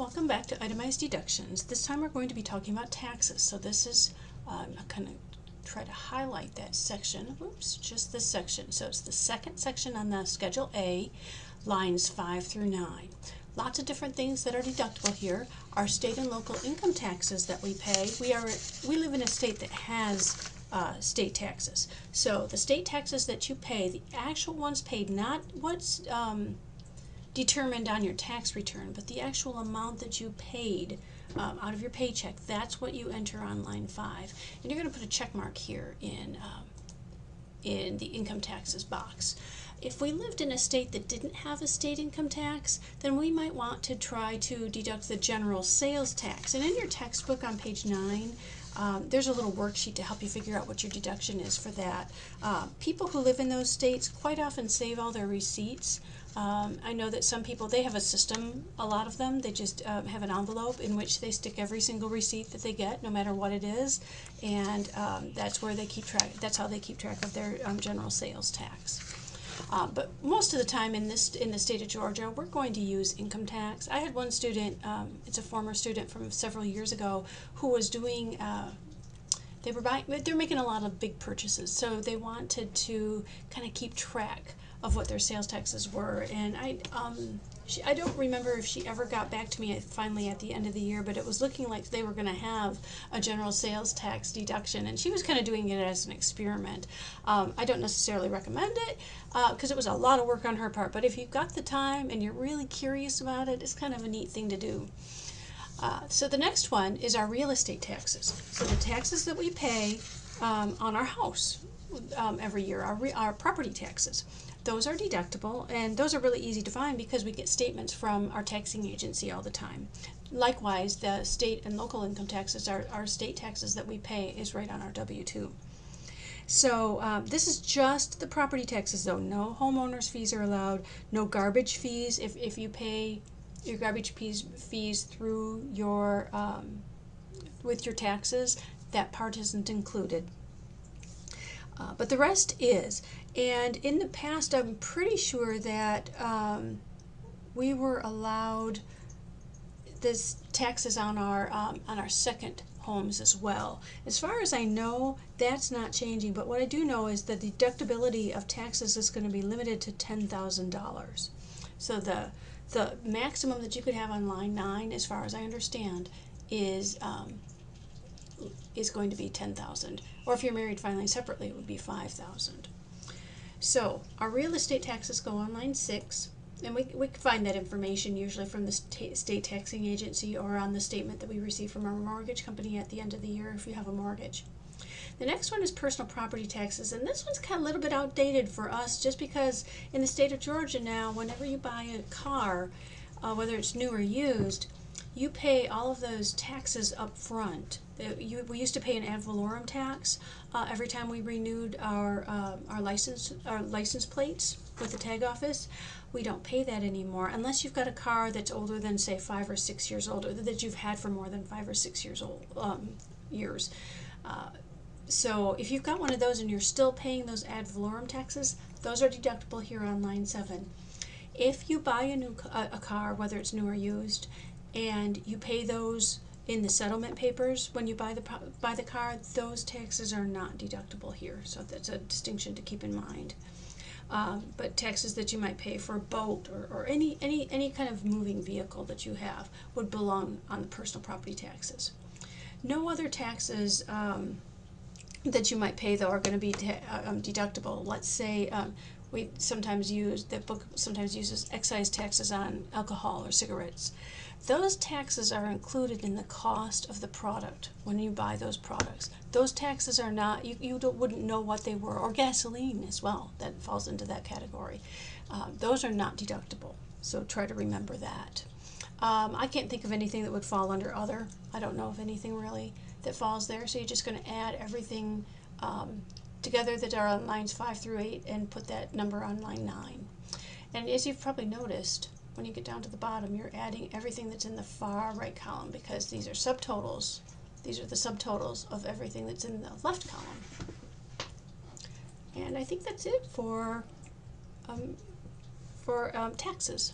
Welcome back to Itemized Deductions. This time we're going to be talking about taxes. So this is, I'm going to try to highlight that section. Oops, just this section. So it's the second section on the Schedule A, lines 5 through 9. Lots of different things that are deductible here. Our state and local income taxes that we pay. We live in a state that has state taxes. So the state taxes that you pay, the actual ones paid, not what's determined on your tax return, but the actual amount that you paid out of your paycheck, that's what you enter on line 5. And you're going to put a check mark here in the income taxes box. If we lived in a state that didn't have a state income tax, then we might want to try to deduct the general sales tax. And in your textbook on page 9, there's a little worksheet to help you figure out what your deduction is for that. People who live in those states quite often save all their receipts. I know that some people, they have a system, a lot of them, they just have an envelope in which they stick every single receipt that they get, no matter what it is, and that's where they keep track, that's how they keep track of their general sales tax. But most of the time in the state of Georgia, we're going to use income tax. I had one student, it's a former student from several years ago, who was doing, they're making a lot of big purchases, so they wanted to kind of keep track of what their sales taxes were, and I don't remember if she ever got back to me finally at the end of the year, but it was looking like they were going to have a general sales tax deduction, and she was kind of doing it as an experiment. I don't necessarily recommend it because it was a lot of work on her part, but if you've got the time and you're really curious about it, it's kind of a neat thing to do. So the next one is our real estate taxes. So the taxes that we pay on our house every year, our property taxes. Those are deductible, and those are really easy to find because we get statements from our taxing agency all the time. Likewise, the state and local income taxes, our state taxes that we pay, is right on our W-2. So this is just the property taxes though. No homeowners fees are allowed, no garbage fees. If you pay your garbage fees through your with your taxes, that part isn't included. But the rest is. And in the past, I'm pretty sure that we were allowed this taxes on our second homes as well. As far as I know, that's not changing. But what I do know is that the deductibility of taxes is going to be limited to $10,000. So the maximum that you could have on line 9, as far as I understand, is going to be $10,000. Or if you're married filing separately, it would be $5,000. So our real estate taxes go on line 6, and we can find that information usually from the state taxing agency or on the statement that we receive from our mortgage company at the end of the year if you have a mortgage. The next one is personal property taxes, and this one's kind of a little bit outdated for us just because in the state of Georgia now, whenever you buy a car, whether it's new or used, you pay all of those taxes up front. We used to pay an ad valorem tax every time we renewed our license plates with the tag office. We don't pay that anymore unless you've got a car that's older than, say, 5 or 6 years old, or that you've had for more than 5 or 6 years old. So if you've got one of those and you're still paying those ad valorem taxes, those are deductible here on line 7. If you buy a car, whether it's new or used, and you pay those in the settlement papers when you buy the car, those taxes are not deductible here. So that's a distinction to keep in mind. But taxes that you might pay for a boat or any kind of moving vehicle that you have would belong on the personal property taxes. No other taxes that you might pay though are going to be deductible. Let's say the book sometimes uses excise taxes on alcohol or cigarettes. Those taxes are included in the cost of the product when you buy those products. Those taxes are not, you wouldn't know what they were, or gasoline as well, that falls into that category. Those are not deductible, so try to remember that. I can't think of anything that would fall under other. I don't know of anything really that falls there, so you're just going to add everything together that are on lines 5 through 8 and put that number on line 9. And as you've probably noticed, when you get down to the bottom, you're adding everything that's in the far right column because these are subtotals. These are the subtotals of everything that's in the left column. And I think that's it for taxes.